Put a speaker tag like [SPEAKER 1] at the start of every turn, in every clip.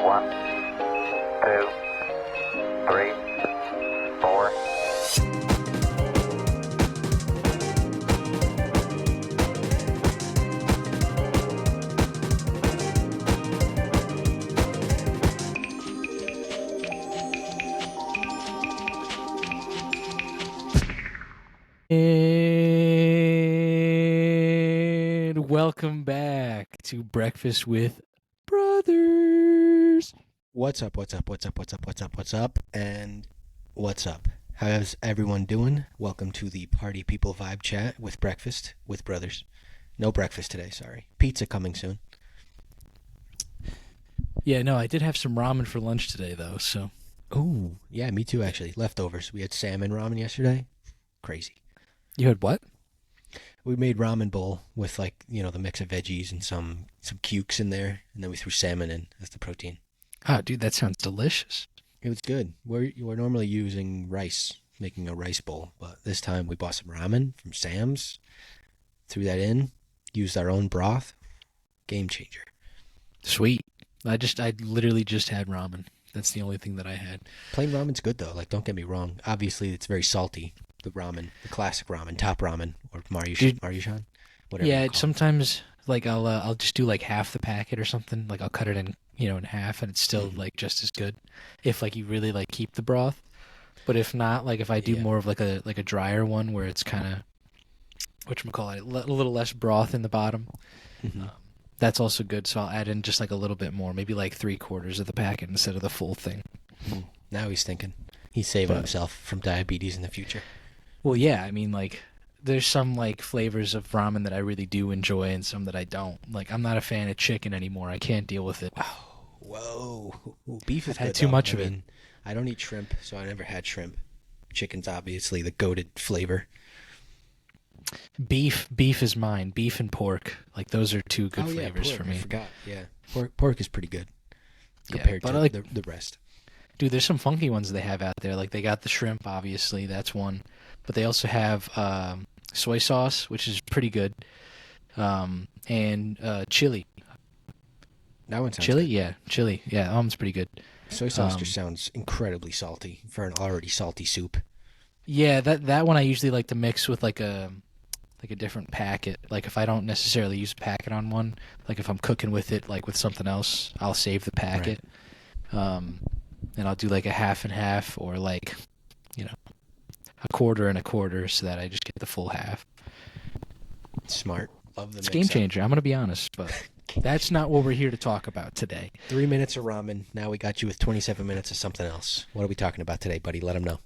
[SPEAKER 1] One, two, three, four.
[SPEAKER 2] And welcome back to Breakfast with Brothers.
[SPEAKER 3] What's up, and what's up? How's everyone doing? Welcome to the Party People Vibe Chat with Breakfast with Brothers. No breakfast today, sorry. Pizza coming soon.
[SPEAKER 2] Yeah, no, I did have some ramen for lunch today, though, so.
[SPEAKER 3] Ooh, yeah, me too, actually. Leftovers. We had salmon ramen yesterday. Crazy.
[SPEAKER 2] You had what?
[SPEAKER 3] We made ramen bowl with, the mix of veggies and some cukes in there, and then we threw salmon in as the protein.
[SPEAKER 2] Oh, dude, that sounds delicious.
[SPEAKER 3] It was good. We're normally using rice, making a rice bowl, but this time we bought some ramen from Sam's, threw that in, used our own broth. Game changer.
[SPEAKER 2] Sweet. I literally just had ramen. That's the only thing that I had.
[SPEAKER 3] Plain ramen's good though. Don't get me wrong. Obviously, it's very salty. The ramen, the classic ramen, top ramen, or Maruchan, whatever.
[SPEAKER 2] Yeah, sometimes I'll just do half the packet or something. I'll cut it in in half, and it's still just as good. If you really keep the broth, but if not, if I do more of a drier one where it's kind of whatchamacallit, a little less broth in the bottom.
[SPEAKER 3] Mm-hmm.
[SPEAKER 2] That's also good. So I'll add in just a little bit more, maybe 3/4 of the packet instead of the full thing.
[SPEAKER 3] Now he's thinking. He's saving himself from diabetes in the future.
[SPEAKER 2] Well, yeah, I mean, there's some flavors of ramen that I really do enjoy and some that I don't. I'm not a fan of chicken anymore. I can't deal with it.
[SPEAKER 3] Oh, whoa. Beef is
[SPEAKER 2] I've had
[SPEAKER 3] good,
[SPEAKER 2] too
[SPEAKER 3] though.
[SPEAKER 2] much of it.
[SPEAKER 3] I don't eat shrimp, so I never had shrimp. Chicken's obviously the goated flavor.
[SPEAKER 2] Beef is mine. Beef and pork. Those are two good flavors
[SPEAKER 3] pork,
[SPEAKER 2] for me.
[SPEAKER 3] I forgot. Yeah. Pork is pretty good compared to the rest.
[SPEAKER 2] Dude, there's some funky ones they have out there. They got the shrimp, obviously. That's one. But they also have soy sauce, which is pretty good, and chili.
[SPEAKER 3] That one sounds
[SPEAKER 2] chili?
[SPEAKER 3] good.
[SPEAKER 2] Yeah, chili. Yeah, that one's pretty good.
[SPEAKER 3] Soy sauce just sounds incredibly salty for an already salty soup.
[SPEAKER 2] Yeah, that one I usually like to mix with a different packet. If I don't necessarily use a packet on one, if I'm cooking with it with something else, I'll save the packet. Right. And I'll do a half and half or a quarter and a quarter so that I just get the full half.
[SPEAKER 3] Smart. Love the
[SPEAKER 2] It's game changer. I'm going to be honest, but that's not what we're here to talk about today.
[SPEAKER 3] 3 minutes of ramen. Now we got you with 27 minutes of something else. What are we talking about today, buddy? Let them know.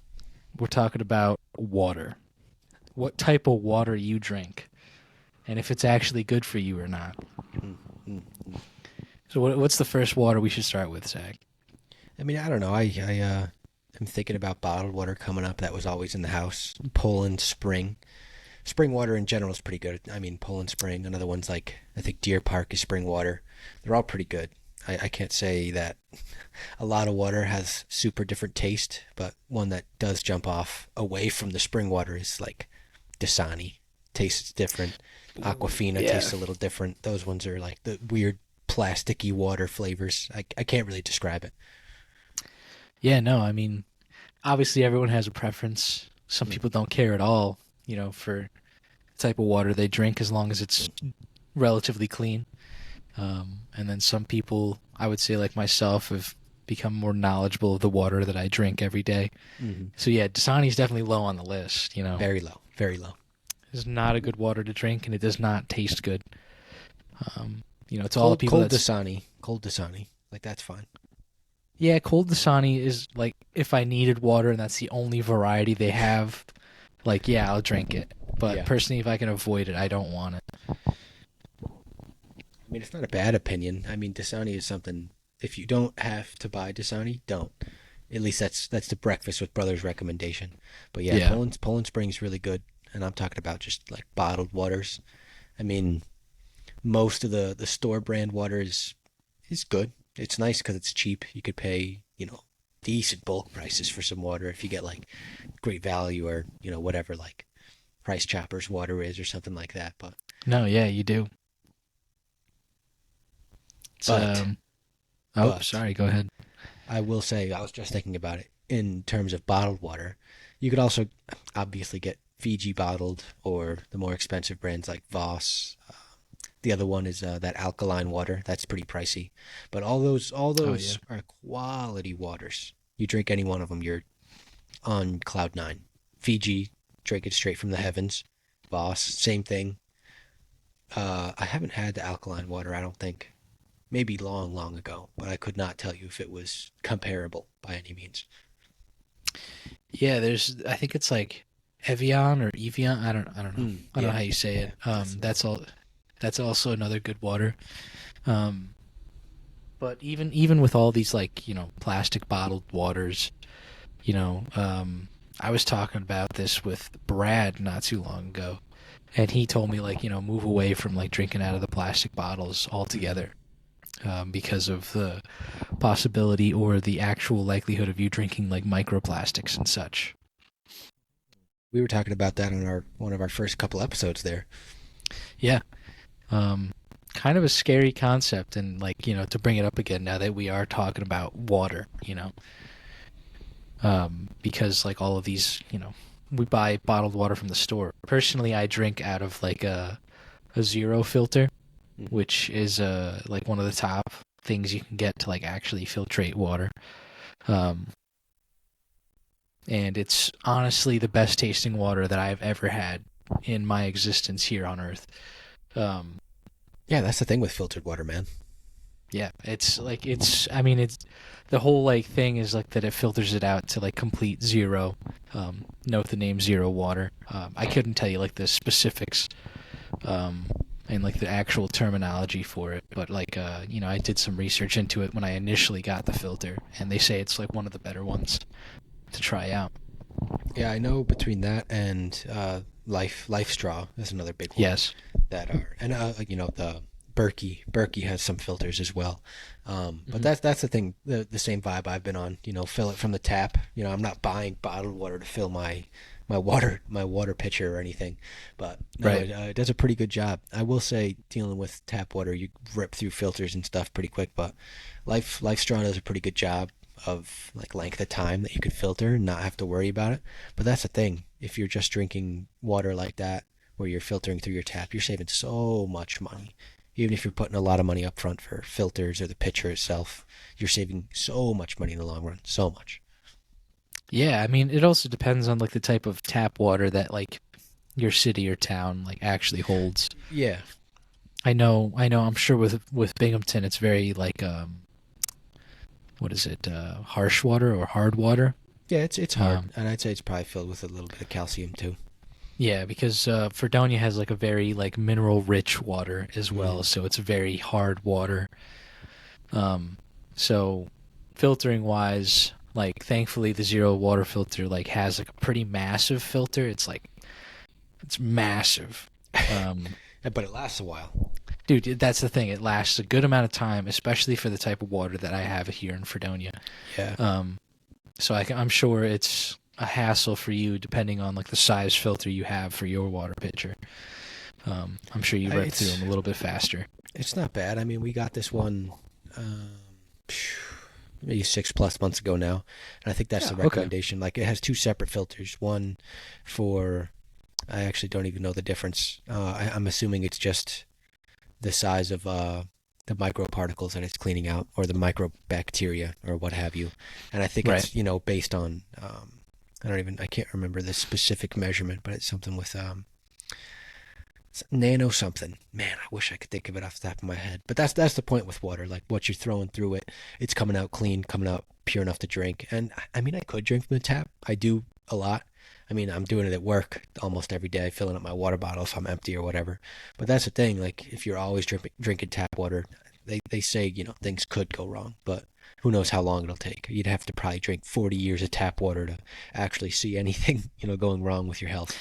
[SPEAKER 2] We're talking about water. What type of water you drink, and if it's actually good for you or not. So what's the first water we should start with, Zach?
[SPEAKER 3] I mean, I don't know. I'm thinking about bottled water coming up. That was always in the house. Poland Spring. Spring water in general is pretty good. I mean, Poland Spring. Another one's I think Deer Park is spring water. They're all pretty good. I can't say that a lot of water has super different taste, but one that does jump off away from the spring water is Dasani. Tastes different. Aquafina tastes a little different. Those ones are the weird plasticky water flavors. I can't really describe it.
[SPEAKER 2] Yeah, no, I mean, obviously everyone has a preference. Some people don't care at all, for the type of water they drink as long as it's relatively clean. And then some people, I would say myself, have become more knowledgeable of the water that I drink every day. Mm-hmm. So yeah, Dasani's definitely low on the list,
[SPEAKER 3] Very low, very low.
[SPEAKER 2] It's not a good water to drink, and it does not taste good. It's all the people
[SPEAKER 3] cold Dasani, that's fine.
[SPEAKER 2] Yeah, cold Dasani is if I needed water and that's the only variety they have, I'll drink it. But personally, if I can avoid it, I don't want it.
[SPEAKER 3] I mean, it's not a bad opinion. I mean, Dasani is something, if you don't have to buy Dasani, don't. At least that's the Breakfast with Brothers recommendation. But yeah. Poland Spring's really good, and I'm talking about just bottled waters. I mean, most of the store brand water is good. It's nice because it's cheap. You could pay, decent bulk prices for some water if you get Great Value or, whatever Price Chopper's water is or something like that. But
[SPEAKER 2] no, yeah, you do.
[SPEAKER 3] But
[SPEAKER 2] Oh,
[SPEAKER 3] But
[SPEAKER 2] sorry. Go ahead.
[SPEAKER 3] I will say, I was just thinking about it in terms of bottled water. You could also obviously get Fiji bottled or the more expensive brands like Voss. The other one is that alkaline water. That's pretty pricey. But all
[SPEAKER 2] Oh yeah.
[SPEAKER 3] those are quality waters. You drink any one of them, you're on cloud nine. Fiji, drink it straight from the heavens. Voss, same thing. I haven't had the alkaline water, I don't think. Maybe long, long ago, but I could not tell you if it was comparable by any means.
[SPEAKER 2] Yeah, I think it's like Evian or Evian. I don't know. I don't know
[SPEAKER 3] Yeah,
[SPEAKER 2] how you say it.
[SPEAKER 3] that's
[SPEAKER 2] That's all. That's also another good water. Um, but even with all these like plastic bottled waters, I was talking about this with Brad not too long ago, and he told me like move away from like drinking out of the plastic bottles altogether. Because of the possibility or the actual likelihood of you drinking like microplastics and such.
[SPEAKER 3] we were talking about that on our one of our first couple episodes there.
[SPEAKER 2] Yeah. Um, Kind of a scary concept, and like to bring it up again now that we are talking about water, because like all of these, we buy bottled water from the store. Personally, I drink out of like a zero filter, which is like one of the top things you can get to like actually filtrate water. Um, and it's honestly the best tasting water that I've ever had in my existence here on Earth. Um,
[SPEAKER 3] Yeah, that's the thing with filtered water, man.
[SPEAKER 2] yeah, it's like I mean it's the whole like thing is like that it filters it out to like complete zero. Note the name zero water. I couldn't tell you like the specifics um, and like the actual terminology for it, but like I did some research into it when I initially got the filter, and they say it's like one of the better ones to try out.
[SPEAKER 3] Yeah, I know between that and Life Straw is another big one
[SPEAKER 2] Yes.
[SPEAKER 3] that are, and the Berkey has some filters as well. But
[SPEAKER 2] Mhm.
[SPEAKER 3] that's the thing, the same vibe I've been on. Fill it from the tap. I'm not buying bottled water to fill my water pitcher or anything. But no,
[SPEAKER 2] Right.
[SPEAKER 3] it does a pretty good job. I will say, dealing with tap water, you rip through filters and stuff pretty quick. But Life Straw does a pretty good job of like length of time that you could filter and not have to worry about it. But that's the thing. If you're just drinking water like that, where you're filtering through your tap, you're saving so much money. Even if you're putting a lot of money up front for filters or the pitcher itself, you're saving so much money in the long run. So much.
[SPEAKER 2] Yeah, I mean, it also depends on like the type of tap water that like your city or town like actually holds.
[SPEAKER 3] Yeah.
[SPEAKER 2] I'm sure with Binghamton it's very like what is it? Harsh water or hard water?
[SPEAKER 3] Yeah, it's hard.
[SPEAKER 2] Um
[SPEAKER 3] And I'd say it's probably filled with a little bit of calcium too.
[SPEAKER 2] yeah, because Fredonia has like a very like mineral rich water as well,
[SPEAKER 3] Mm.
[SPEAKER 2] so it's very hard water. Um so filtering wise, like thankfully the zero water filter like has like a pretty massive filter. It's massive. Um
[SPEAKER 3] But it lasts a while.
[SPEAKER 2] Dude, that's the thing. It lasts a good amount of time, especially for the type of water that I have here in Fredonia.
[SPEAKER 3] Yeah.
[SPEAKER 2] So I'm sure it's a hassle for you depending on like the size filter you have for your water pitcher. I'm sure you rip through
[SPEAKER 3] It's
[SPEAKER 2] them a little bit faster.
[SPEAKER 3] it's not bad. I mean, we got this one maybe 6+ months ago now, and I think that's
[SPEAKER 2] Yeah,
[SPEAKER 3] the
[SPEAKER 2] okay.
[SPEAKER 3] recommendation. Like, it has two separate filters. One for, I actually don't even know the difference. I'm assuming it's just the size of the microparticles that it's cleaning out, or the microbacteria, or what have you. And I think
[SPEAKER 2] Right.
[SPEAKER 3] it's based on I can't remember the specific measurement, but it's something with it's nano something. Man, I wish I could think of it off the top of my head. But that's the point with water. Like, what you're throwing through it, it's coming out clean, coming out pure enough to drink. And I mean, I could drink from the tap. I do a lot. I mean, I'm doing it at work almost every day, filling up my water bottle if I'm empty or whatever. But that's the thing. Like, if you're always drinking tap water, they say things could go wrong, but who knows how long it'll take. You'd have to probably drink 40 years of tap water to actually see anything going wrong with your health.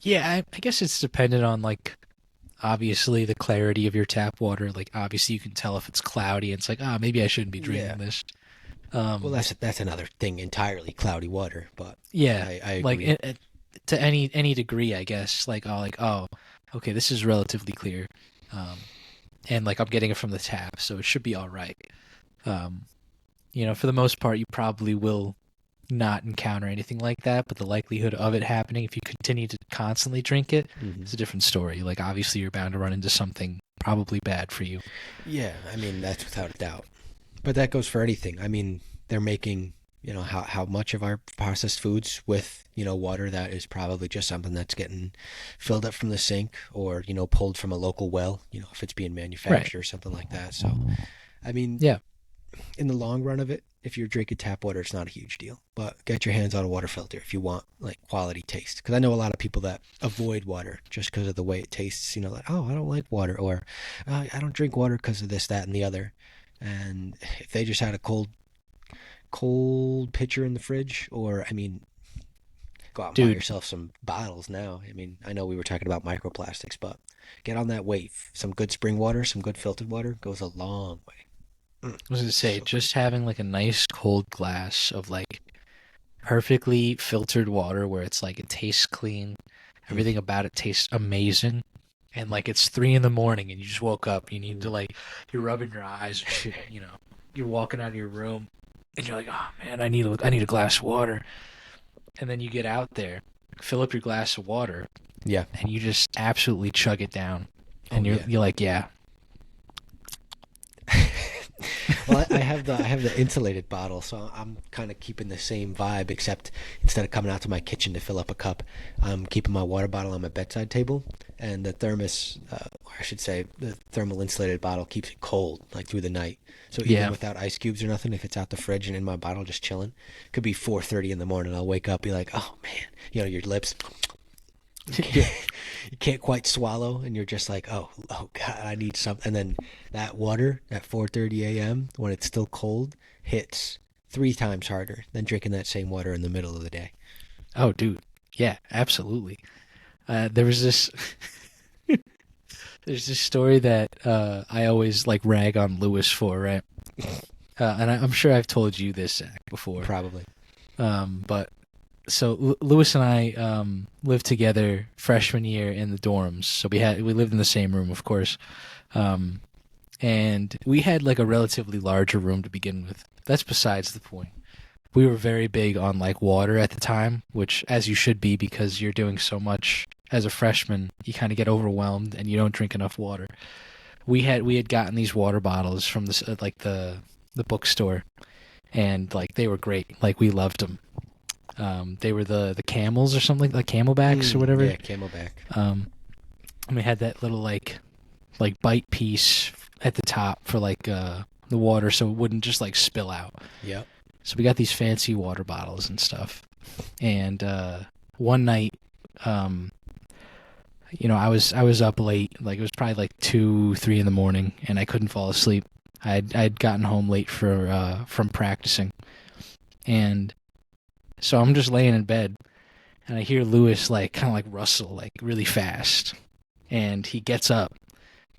[SPEAKER 2] Yeah, I guess it's dependent on like obviously the clarity of your tap water. Like obviously you can tell if it's cloudy. It's like maybe I shouldn't be
[SPEAKER 3] Yeah.
[SPEAKER 2] drinking this.
[SPEAKER 3] Well, that's another thing entirely, cloudy water. But
[SPEAKER 2] Yeah,
[SPEAKER 3] I
[SPEAKER 2] like
[SPEAKER 3] agree.
[SPEAKER 2] to any degree, I guess. Like okay, this is relatively clear, and like I'm getting it from the tap, so it should be all right. For the most part, you probably will not encounter anything like that, but the likelihood of it happening if you continue to constantly drink it is a different story. Like, obviously, you're bound to run into something probably bad for you.
[SPEAKER 3] Yeah, I mean, that's without a doubt. But that goes for anything. I mean, they're making, how much of our processed foods with, water that is probably just something that's getting filled up from the sink or, pulled from a local well, if it's being manufactured or something like that. So, I mean,
[SPEAKER 2] Yeah.
[SPEAKER 3] in the long run of it, if you're drinking tap water, it's not a huge deal. But get your hands on a water filter if you want like quality taste. Because I know a lot of people that avoid water just because of the way it tastes. Like, oh, I don't like water, or I don't drink water because of this, that, and the other. And if they just had a cold pitcher in the fridge, or I mean, go out and buy
[SPEAKER 2] Dude,
[SPEAKER 3] yourself some bottles now. I mean, I know we were talking about microplastics, but get on that wave. Some good spring water, some good filtered water goes a long way.
[SPEAKER 2] I was gonna say,
[SPEAKER 3] So
[SPEAKER 2] just having like a nice cold glass of like perfectly filtered water where it's like it tastes clean, everything about it tastes amazing, and like it's 3 in the morning and you just woke up, you need to like you're rubbing your eyes and shit, you're walking out of your room and you're like, oh man, I need a glass of water, and then you get out there, fill up your glass of water,
[SPEAKER 3] yeah.
[SPEAKER 2] and you just absolutely chug it down, and
[SPEAKER 3] Oh,
[SPEAKER 2] you're
[SPEAKER 3] yeah.
[SPEAKER 2] you're like, yeah.
[SPEAKER 3] Well, I have the insulated bottle, so I'm kind of keeping the same vibe, except instead of coming out to my kitchen to fill up a cup, I'm keeping my water bottle on my bedside table, and the thermos, or I should say, the thermal insulated bottle keeps it cold, like through the night. So even
[SPEAKER 2] Yeah.
[SPEAKER 3] without ice cubes or nothing, if it's out the fridge and in my bottle just chilling, could be 4:30 in the morning. I'll wake up, be like, oh man, your lips. You can't quite swallow, and you're just like, oh God, I need something. And then that water at 4:30 a.m. when it's still cold hits 3 times harder than drinking that same water in the middle of the day.
[SPEAKER 2] Oh, dude. Yeah, absolutely. There was this there's this story that I always like rag on Lewis for, right? And I'm sure I've told you this, Zach, before.
[SPEAKER 3] Probably.
[SPEAKER 2] But so Lewis and I lived together freshman year in the dorms. So we lived in the same room, of course. And we had like a relatively larger room to begin with. That's besides the point. We were very big on like water at the time, which as you should be because you're doing so much as a freshman, you kind of get overwhelmed and you don't drink enough water. We had gotten these water bottles from this like the bookstore, and like they were great. Like we loved them. They were the camels or something, like camelbacks or whatever.
[SPEAKER 3] Yeah, Camelback.
[SPEAKER 2] And we had that little like bite piece at the top for like the water, so it wouldn't just like spill out.
[SPEAKER 3] Yep.
[SPEAKER 2] So we got these fancy water bottles and stuff. And one night, I was up late, like it was probably like 2, 3 in the morning, and I couldn't fall asleep. I'd gotten home late from practicing, and so I'm just laying in bed, and I hear Lewis like kind of like rustle like really fast, and he gets up.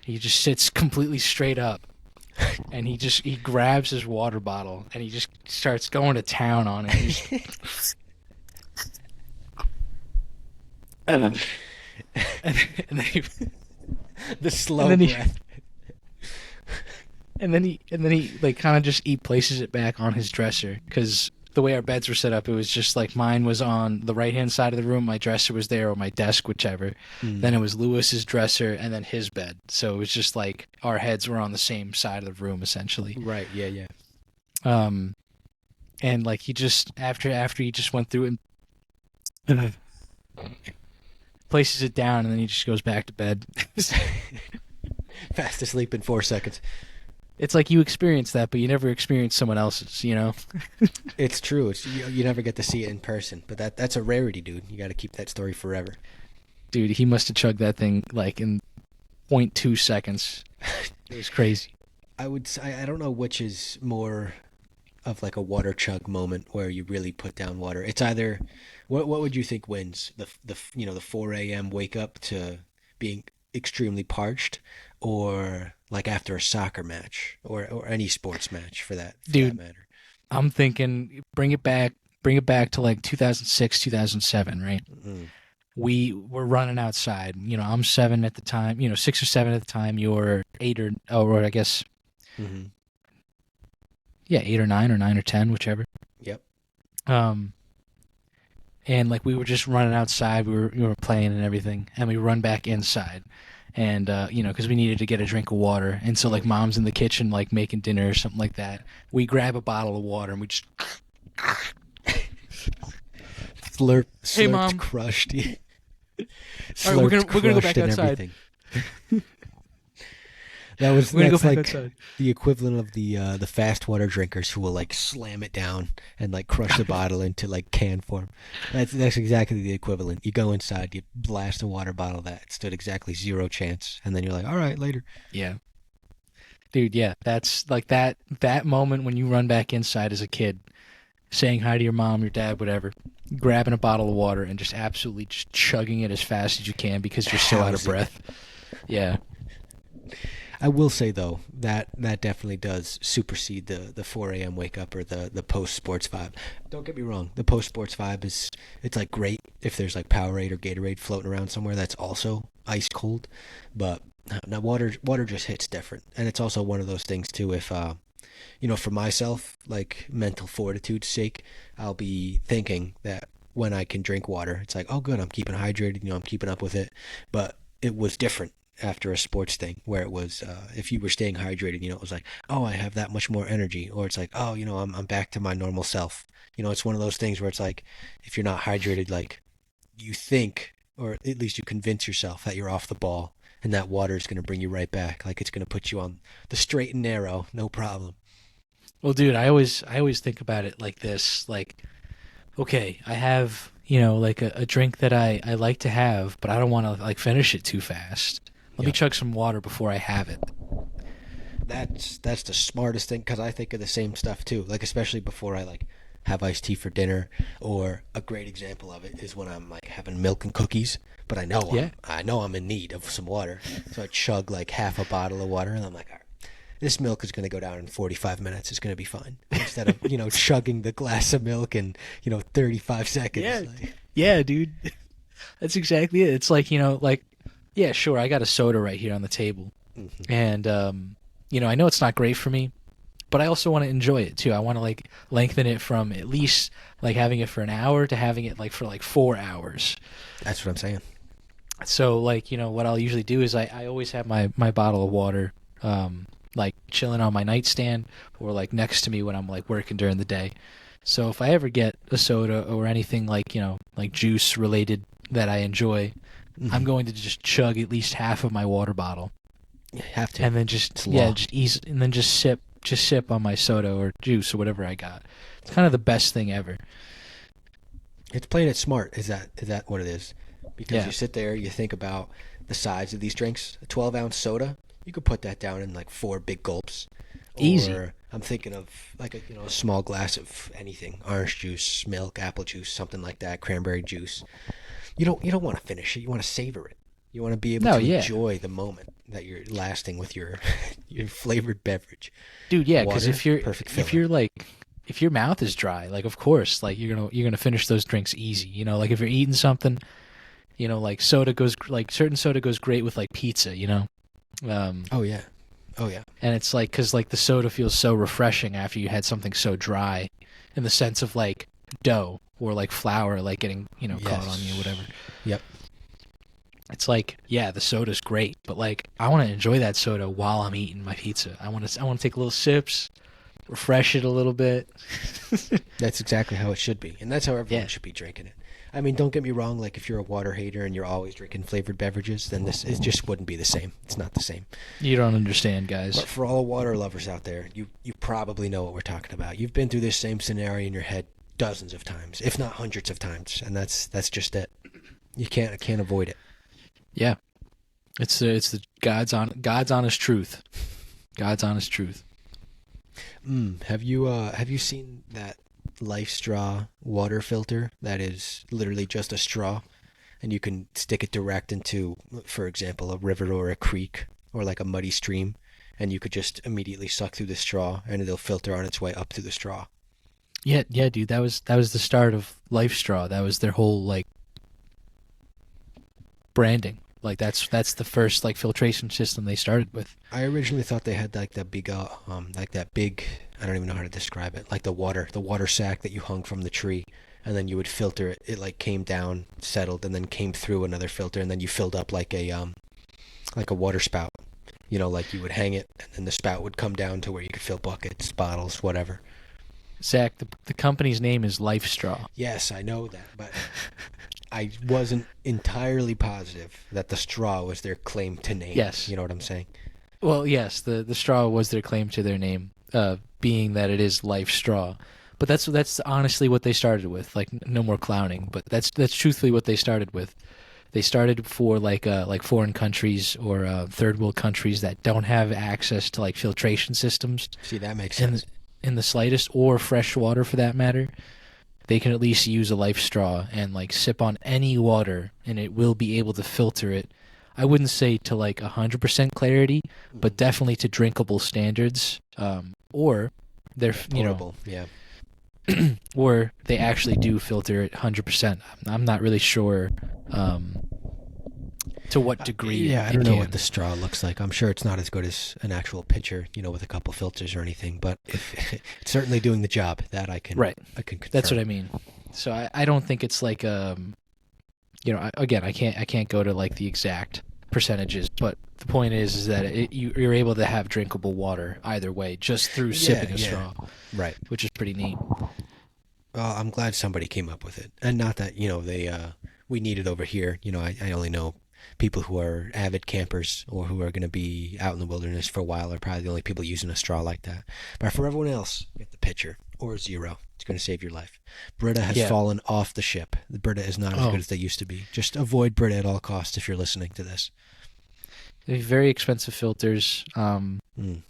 [SPEAKER 2] He just sits completely straight up, and he grabs his water bottle and he just starts going to town on it. And then he,
[SPEAKER 3] The slow
[SPEAKER 2] and then he-
[SPEAKER 3] breath.
[SPEAKER 2] and then he like kind of just places it back on his dresser, because the way our beds were set up, it was just like mine was on the right hand side of the room, my dresser was there, or my desk, whichever. Then it was Lewis's dresser and then his bed. So it was just like our heads were on the same side of the room essentially.
[SPEAKER 3] Right. Yeah. Yeah.
[SPEAKER 2] And like he just after he just went through it and places it down, and then he just goes back to bed.
[SPEAKER 3] Fast asleep in 4 seconds.
[SPEAKER 2] It's like you experience that, but you never experience someone else's,
[SPEAKER 3] It's true. It's you never get to see it in person, but that's a rarity, dude. You got to keep that story forever.
[SPEAKER 2] Dude, he must have chugged that thing like in 0.2 seconds. It was crazy.
[SPEAKER 3] I would say I don't know which is more of like a water chug moment where you really put down water. It's either what would you think wins? The 4 a.m. wake up to being extremely parched, or like after a soccer match or any sports match for that
[SPEAKER 2] Dude.
[SPEAKER 3] matter.
[SPEAKER 2] I'm thinking bring it back to like 2006, 2007, right?
[SPEAKER 3] Mm.
[SPEAKER 2] We were running outside. I'm 7 at the time, 6 or 7 at the time. You're 8 or I guess
[SPEAKER 3] Mm-hmm.
[SPEAKER 2] Yeah, 8 or 9 or 9 or 10, whichever.
[SPEAKER 3] Yep.
[SPEAKER 2] And like we were just running outside, we were playing and everything, and we run back inside, and because we needed to get a drink of water, and so like mom's in the kitchen like making dinner or something like that. We grab a bottle of water and we just
[SPEAKER 3] Slurped,
[SPEAKER 2] Mom.
[SPEAKER 3] crushed.
[SPEAKER 2] All right, we're gonna go back outside.
[SPEAKER 3] That's
[SPEAKER 2] We're gonna go back
[SPEAKER 3] like
[SPEAKER 2] outside.
[SPEAKER 3] the equivalent of the fast water drinkers who will like slam it down and like crush the bottle into like can form. That's exactly the equivalent. You go inside, you blast a water bottle that stood exactly 0 chance, and then you're like, all right, later.
[SPEAKER 2] Yeah. Dude, yeah, that's like that moment when you run back inside as a kid, saying hi to your mom, your dad, whatever, grabbing a bottle of water and just absolutely just chugging it as fast as you can because you're so out of breath. Yeah.
[SPEAKER 3] I will say though that definitely does supersede the 4 a.m. wake up or the post sports vibe. Don't get me wrong, the post sports vibe it's like great if there's like Powerade or Gatorade floating around somewhere that's also ice cold, but now water just hits different, and it's also one of those things too. If for myself, like mental fortitude's sake, I'll be thinking that when I can drink water, it's like, oh good, I'm keeping hydrated, I'm keeping up with it, but it was different after a sports thing where it was if you were staying hydrated, it was like, oh, I have that much more energy, or it's like, oh, I'm back to my normal self. It's one of those things where it's like if you're not hydrated, like you think, or at least you convince yourself that you're off the ball and that water is going to bring you right back, like it's going to put you on the straight and narrow, no problem.
[SPEAKER 2] Well, dude, I always think about it like this, like, okay, I have, like a drink that I like to have, but I don't want to like finish it too fast. Let me chug some water before I have it.
[SPEAKER 3] That's the smartest thing, because I think of the same stuff too. Like especially before I like have iced tea for dinner, or a great example of it is when I'm like having milk and cookies, but I know I'm in need of some water, so I chug like half a bottle of water, and I'm like, all right, this milk is going to go down in 45 minutes. It's going to be fine. Instead of chugging the glass of milk in 35 seconds.
[SPEAKER 2] Yeah,
[SPEAKER 3] like,
[SPEAKER 2] yeah, dude, that's exactly it. It's like like. Yeah, sure. I got a soda right here on the table, and I know it's not great for me, but I also want to enjoy it too. I want to like lengthen it from at least like having it for an hour to having it like for like 4 hours.
[SPEAKER 3] That's what I'm saying.
[SPEAKER 2] So like what I'll usually do is I always have my bottle of water like chilling on my nightstand or like next to me when I'm like working during the day. So if I ever get a soda or anything like like juice related that I enjoy, I'm going to just chug at least half of my water bottle.
[SPEAKER 3] You have to.
[SPEAKER 2] And then just ease, and then just sip on my soda or juice or whatever I got. It's kind of the best thing ever.
[SPEAKER 3] It's playing it smart. Is that what it is? Because you sit there, you think about the size of these drinks. A 12-ounce soda, you could put that down in like 4 big gulps.
[SPEAKER 2] Easy.
[SPEAKER 3] Or I'm thinking of like a small glass of anything, orange juice, milk, apple juice, something like that, cranberry juice. You don't want to finish it. You want to savor it. You want to be able to enjoy the moment that you're lasting with your flavored beverage.
[SPEAKER 2] Dude, yeah, because
[SPEAKER 3] Water,
[SPEAKER 2] if your mouth is dry, like of course, like you're gonna finish those drinks easy. Like if you're eating something, like certain soda goes great with like pizza.
[SPEAKER 3] Oh yeah.
[SPEAKER 2] And it's like because like the soda feels so refreshing after you had something so dry, in the sense of like dough or like flour like getting caught on you or whatever.
[SPEAKER 3] Yep.
[SPEAKER 2] It's like, yeah, the soda's great, but like I want to enjoy that soda while I'm eating my pizza. I want to take little sips, refresh it a little bit.
[SPEAKER 3] That's exactly how it should be, and that's how everyone should be drinking it. I mean, don't get me wrong, like if you're a water hater and you're always drinking flavored beverages, then it just wouldn't be the same. It's not the same.
[SPEAKER 2] You don't understand, guys.
[SPEAKER 3] But for all the water lovers out there, you probably know what we're talking about. You've been through this same scenario in your head dozens of times, if not hundreds of times, and that's just it. You can't avoid it.
[SPEAKER 2] Yeah, it's the God's honest truth. God's honest truth.
[SPEAKER 3] Have you seen that Life Straw water filter that is literally just a straw, and you can stick it direct into, for example, a river or a creek or like a muddy stream, and you could just immediately suck through the straw and it'll filter on its way up through the straw.
[SPEAKER 2] Yeah, dude, that was the start of Life Straw. That was their whole like branding. Like that's the first like filtration system they started with.
[SPEAKER 3] I originally thought they had like that big I don't even know how to describe it. Like the water sack that you hung from the tree, and then you would filter it. It like came down, settled, and then came through another filter, and then you filled up like a water spout. You know, like you would hang it, and then the spout would come down to where you could fill buckets, bottles, whatever.
[SPEAKER 2] Zach, the company's name is Life Straw.
[SPEAKER 3] Yes, I know that, but I wasn't entirely positive that the straw was their claim to name.
[SPEAKER 2] Yes.
[SPEAKER 3] You know what I'm saying?
[SPEAKER 2] Well, yes, the straw was their claim to their name, being that it is Life Straw. But that's honestly what they started with. Like, no more clowning, but that's truthfully what they started with. They started for like foreign countries or third world countries that don't have access to like filtration systems.
[SPEAKER 3] See, that makes sense.
[SPEAKER 2] In the slightest, or fresh water for that matter. They can at least use a Life Straw and like sip on any water, and it will be able to filter it. I wouldn't say to like 100% clarity, but definitely to drinkable standards. Or they're
[SPEAKER 3] Potable, yeah.
[SPEAKER 2] or they actually do filter it 100%. I'm not really sure to what degree.
[SPEAKER 3] Yeah, I
[SPEAKER 2] it
[SPEAKER 3] don't know
[SPEAKER 2] can.
[SPEAKER 3] what the straw looks like. I'm sure it's not as good as an actual pitcher, with a couple filters or anything. But it's certainly doing the job. That I can.
[SPEAKER 2] Right.
[SPEAKER 3] I can confirm.
[SPEAKER 2] That's what I mean. So I don't think it's like again, I can't go to like the exact percentages, but the point is that you're able to have drinkable water either way just through sipping a straw,
[SPEAKER 3] right?
[SPEAKER 2] Which is pretty neat.
[SPEAKER 3] Well, I'm glad somebody came up with it, and not that we need it over here. I only know people who are avid campers or who are going to be out in the wilderness for a while are probably the only people using a straw like that. But for everyone else, get the pitcher or zero. It's going to save your life. Brita has fallen off the ship. The Brita is not as good as they used to be. Just avoid Brita at all costs if you're listening to this.
[SPEAKER 2] They're very expensive filters. I mean,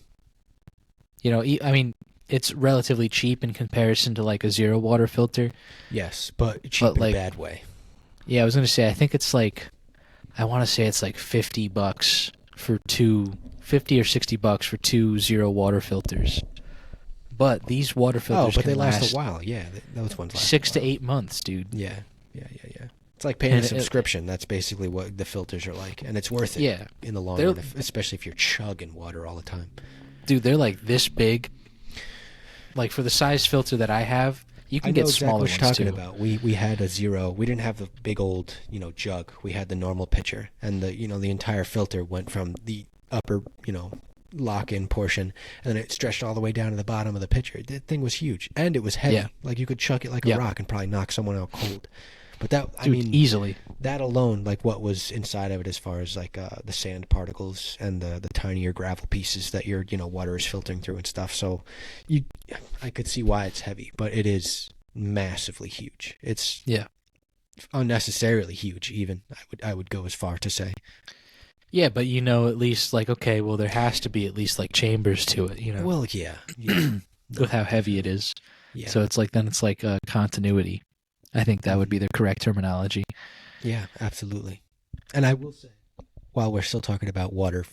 [SPEAKER 2] it's relatively cheap in comparison to like a zero water filter.
[SPEAKER 3] Yes, but cheap in a bad way. Yeah,
[SPEAKER 2] I was going to say, I think it's like, I want to say it's like $50 for $50 or $60 for 2 zero water filters. But these water filters
[SPEAKER 3] but they last a while. Yeah, those ones last
[SPEAKER 2] 6 to 8 months, dude.
[SPEAKER 3] Yeah. It's like paying a subscription. That's basically what the filters are like, and it's worth it. Yeah, in the long run, especially if you're chugging water all the time.
[SPEAKER 2] Dude, they're like this big. Like for the size filter that I have, you can get smaller ones too.
[SPEAKER 3] I know exactly what you're talking about. We had a zero. We didn't have the big old jug. We had the normal pitcher, and the entire filter went from the upper lock-in portion, and then it stretched all the way down to the bottom of the pitcher. The thing was huge, and it was heavy. Yeah. Like you could chuck it like a rock and probably knock someone out cold. But
[SPEAKER 2] easily.
[SPEAKER 3] That alone, like what was inside of it, as far as like the sand particles and the tinier gravel pieces that your water is filtering through and stuff. So, I could see why it's heavy, but it is massively huge. It's unnecessarily huge. Even I would go as far to say.
[SPEAKER 2] Yeah, but at least like there has to be at least like chambers to it.
[SPEAKER 3] Well, yeah.
[SPEAKER 2] With how heavy it is.
[SPEAKER 3] Yeah.
[SPEAKER 2] So it's like continuity. I think that would be the correct terminology.
[SPEAKER 3] Yeah, absolutely. And I will say, while we're still talking about water,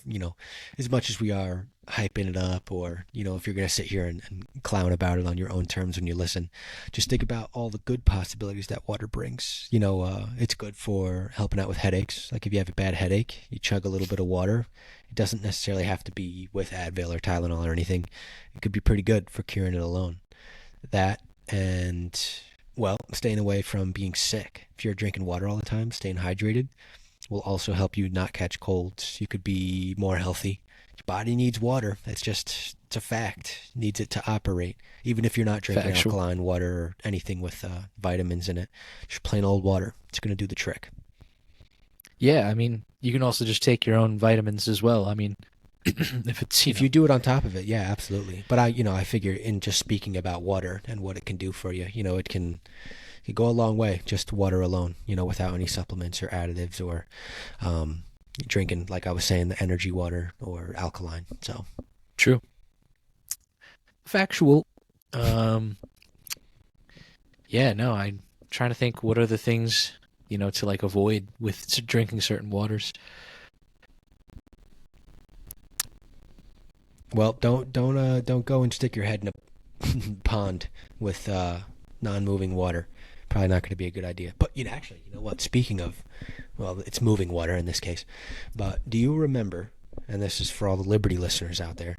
[SPEAKER 3] as much as we are hyping it up, or, if you're going to sit here and clown about it on your own terms when you listen, just think about all the good possibilities that water brings. It's good for helping out with headaches. Like if you have a bad headache, you chug a little bit of water. It doesn't necessarily have to be with Advil or Tylenol or anything. It could be pretty good for curing it alone. That and... well, staying away from being sick. If you're drinking water all the time, staying hydrated will also help you not catch colds. You could be more healthy. Your body needs water. It's a fact. It needs it to operate. Even if you're not drinking alkaline water or anything with vitamins in it. Just plain old water. It's going to do the trick.
[SPEAKER 2] Yeah, I mean, you can also just take your own vitamins as well. I mean, if
[SPEAKER 3] you do it on top of it, yeah, absolutely. But I figure in just speaking about water and what it can do for you, it can go a long way, just water alone, without any supplements or additives or drinking, like I was saying, the energy water or alkaline. So
[SPEAKER 2] true. Factual. Yeah, no, I'm trying to think what are the things, to like avoid with drinking certain waters.
[SPEAKER 3] Well, don't go and stick your head in a pond with non-moving water. Probably not going to be a good idea. But actually, you know what? Speaking of, well, it's moving water in this case. But do you remember? And this is for all the Liberty listeners out there.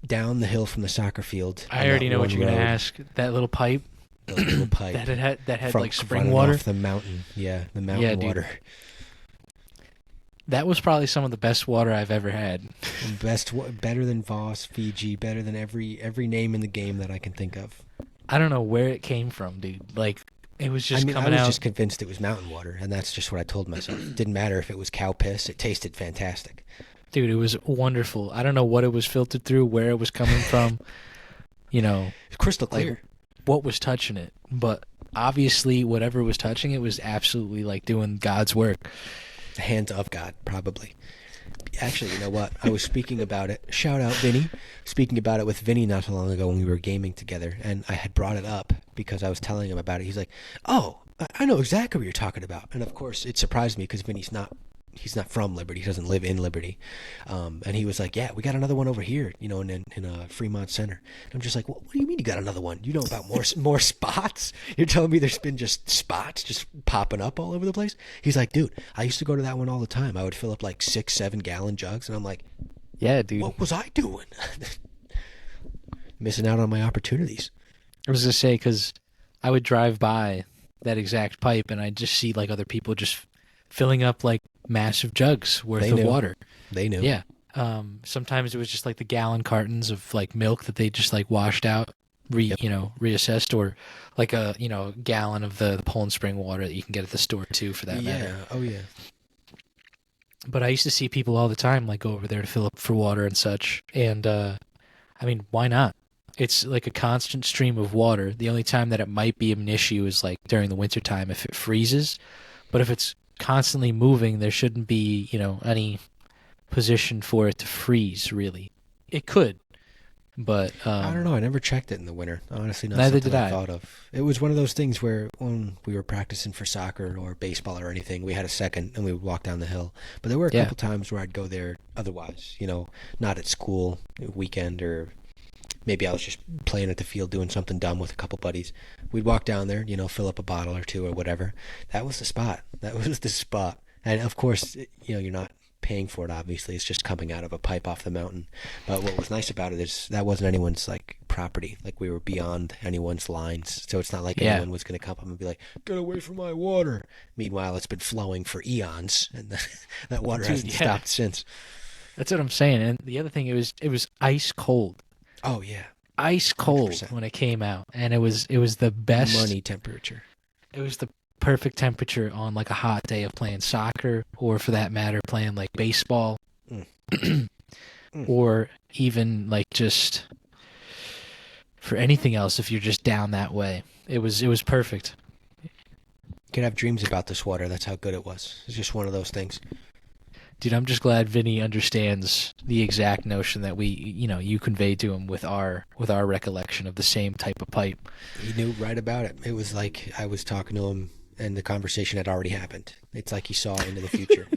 [SPEAKER 3] down the hill from the soccer field.
[SPEAKER 2] I already know what you're gonna ask. That little pipe.
[SPEAKER 3] The little pipe
[SPEAKER 2] that had
[SPEAKER 3] from
[SPEAKER 2] like spring
[SPEAKER 3] running
[SPEAKER 2] water
[SPEAKER 3] off the mountain. Yeah, the mountain
[SPEAKER 2] dude.
[SPEAKER 3] water.
[SPEAKER 2] That was probably some of the best water I've ever had.
[SPEAKER 3] Better than Voss, Fiji, better than every name in the game that I can think of.
[SPEAKER 2] I don't know where it came from, dude. Like, it was just coming out.
[SPEAKER 3] I was just convinced it was mountain water, and that's just what I told myself. It didn't matter if it was cow piss. It tasted fantastic.
[SPEAKER 2] Dude, it was wonderful. I don't know what it was filtered through, where it was coming from,
[SPEAKER 3] Crystal clear.
[SPEAKER 2] like what was touching it. But obviously, whatever was touching it was absolutely like doing God's work.
[SPEAKER 3] The hands of God, probably. Actually, you know what? I was speaking about it. Shout out, Vinny. Speaking about it with Vinny not so long ago when we were gaming together, and I had brought it up because I was telling him about it. He's like, "Oh, I know exactly what you're talking about." And of course, it surprised me because Vinny's not from Liberty. He doesn't live in Liberty. And he was like, "Yeah, we got another one over here, in Fremont Center." And I'm just like, "What do you mean you got another one? You know about more spots? You're telling me there's been just spots just popping up all over the place?" He's like, "Dude, I used to go to that one all the time. I would fill up like 6-7 gallon jugs." And I'm like,
[SPEAKER 2] "Yeah, dude.
[SPEAKER 3] What was I doing?" Missing out on my opportunities.
[SPEAKER 2] I was going to say, because I would drive by that exact pipe and I'd just see like other people just filling up like massive jugs worth of water.
[SPEAKER 3] They knew.
[SPEAKER 2] Yeah. Sometimes it was just like the gallon cartons of like milk that they just like washed out, reassessed, or like a gallon of the Poland Spring water that you can get at the store too, for that matter.
[SPEAKER 3] Yeah. Oh yeah.
[SPEAKER 2] But I used to see people all the time like go over there to fill up for water and such. And I mean, why not? It's like a constant stream of water. The only time that it might be an issue is like during the wintertime if it freezes. But if it's constantly moving, there shouldn't be, any position for it to freeze, really. It could, but
[SPEAKER 3] I don't know. I never checked it in the winter. Honestly, not
[SPEAKER 2] neither
[SPEAKER 3] something
[SPEAKER 2] did I.
[SPEAKER 3] thought of. It was one of those things where when we were practicing for soccer or baseball or anything, we had a second and we would walk down the hill. But there were a couple times where I'd go there otherwise, not at school, weekend, or maybe I was just playing at the field doing something dumb with a couple buddies. We'd walk down there, fill up a bottle or two or whatever. That was the spot. And of course, you're not paying for it, obviously. It's just coming out of a pipe off the mountain. But what was nice about it is that wasn't anyone's like property. Like, we were beyond anyone's lines. So it's not like anyone was going to come up and be like, "Get away from my water." Meanwhile, it's been flowing for eons, and that water hasn't stopped since.
[SPEAKER 2] That's what I'm saying. And the other thing, it was ice cold.
[SPEAKER 3] Oh yeah,
[SPEAKER 2] ice cold
[SPEAKER 3] 100%.
[SPEAKER 2] When it came out, and it was the best
[SPEAKER 3] money temperature.
[SPEAKER 2] It was the perfect temperature on like a hot day of playing soccer, or for that matter, playing like baseball, or even like just for anything else. If you're just down that way, it was perfect.
[SPEAKER 3] You could have dreams about this water. That's how good it was. It's just one of those things.
[SPEAKER 2] Dude, I'm just glad Vinny understands the exact notion that you conveyed to him with our recollection of the same type of pipe.
[SPEAKER 3] He knew right about it. It was like I was talking to him and the conversation had already happened. It's like he saw into the future.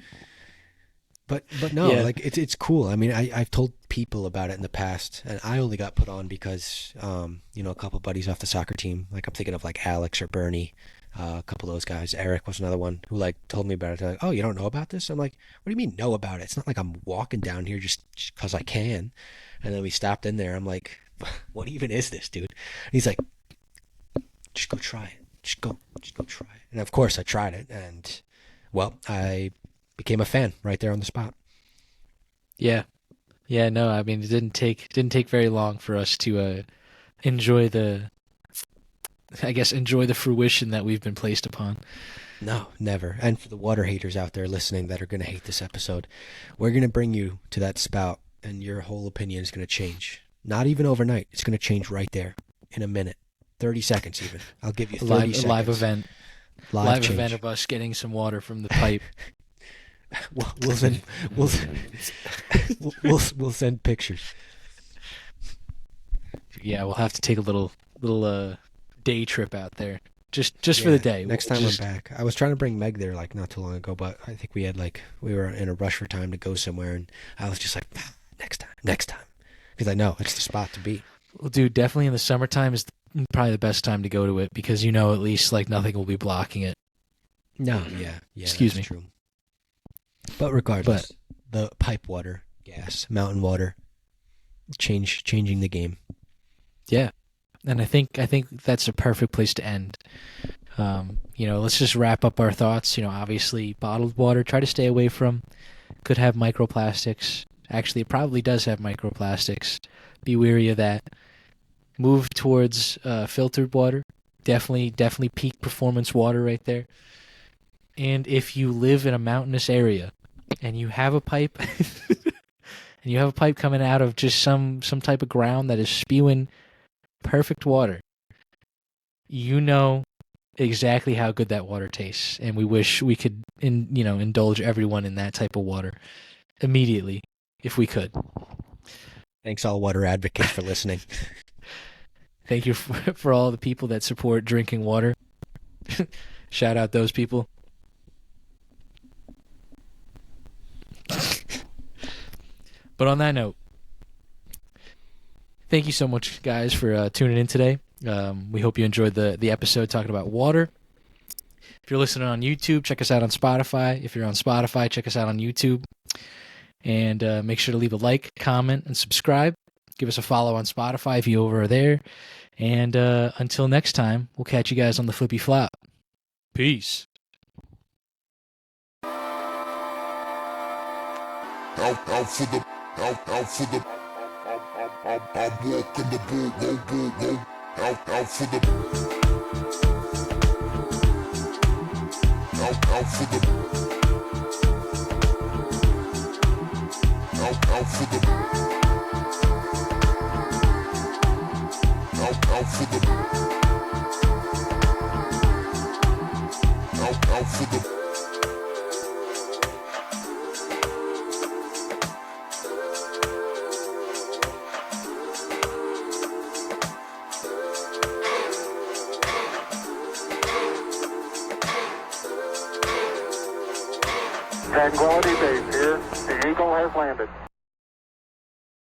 [SPEAKER 3] But no, like it's cool. I mean, I've told people about it in the past, and I only got put on because a couple buddies off the soccer team, like I'm thinking of like Alex or Bernie. A couple of those guys. Eric was another one who like told me about it. They're like, "Oh, you don't know about this?" I'm like, "What do you mean know about it? It's not like I'm walking down here just because I can." And then we stopped in there. I'm like, "What even is this, dude?" And he's like, "Just go try it. Just go try it." And of course, I tried it, and well, I became a fan right there on the spot.
[SPEAKER 2] Yeah. No, I mean, it didn't take very long for us to enjoy the fruition that we've been placed upon.
[SPEAKER 3] No, never. And for the water haters out there listening that are going to hate this episode, we're going to bring you to that spout, and your whole opinion is going to change. Not even overnight. It's going to change right there in a minute. 30 seconds even. I'll give you 30 seconds.
[SPEAKER 2] Live event.
[SPEAKER 3] Live
[SPEAKER 2] event of us getting some water from the pipe.
[SPEAKER 3] We'll send pictures.
[SPEAKER 2] Yeah, we'll have to take a little day trip out there, just for the day.
[SPEAKER 3] Next time I'm back. I was trying to bring Meg there like not too long ago, but I think we were in a rush for time to go somewhere, and I was just like, next time, because I know it's the spot to be.
[SPEAKER 2] Well, dude, definitely in the summertime is probably the best time to go to it, because at least like nothing will be blocking it.
[SPEAKER 3] No, yeah.
[SPEAKER 2] Excuse me.
[SPEAKER 3] True. But regardless, the pipe water, gas, mountain water, changing the game.
[SPEAKER 2] Yeah, and I think that's a perfect place to end. Let's just wrap up our thoughts. Obviously, bottled water, try to stay away from. Could have microplastics. Actually, it probably does have microplastics. Be wary of that. Move towards filtered water. Definitely peak performance water right there. And if you live in a mountainous area and you have a pipe and you have a pipe coming out of just some type of ground that is spewing perfect water, you know exactly how good that water tastes, and we wish we could indulge everyone in that type of water immediately if we could.
[SPEAKER 3] Thanks all water advocates for listening.
[SPEAKER 2] Thank you for all the people that support drinking water. Shout out those people. But on that note, thank you so much, guys, for tuning in today. We hope you enjoyed the episode talking about water. If you're listening on YouTube, check us out on Spotify. If you're on Spotify, check us out on YouTube. And make sure to leave a like, comment, and subscribe. Give us a follow on Spotify if you over there. And until next time, we'll catch you guys on the Flippy Flop. Peace.
[SPEAKER 4] Out for the, I'm walking the bull. Out for the, out for the, out for the, out for the, out for the.
[SPEAKER 1] Tranquility Base here. The Eagle has landed.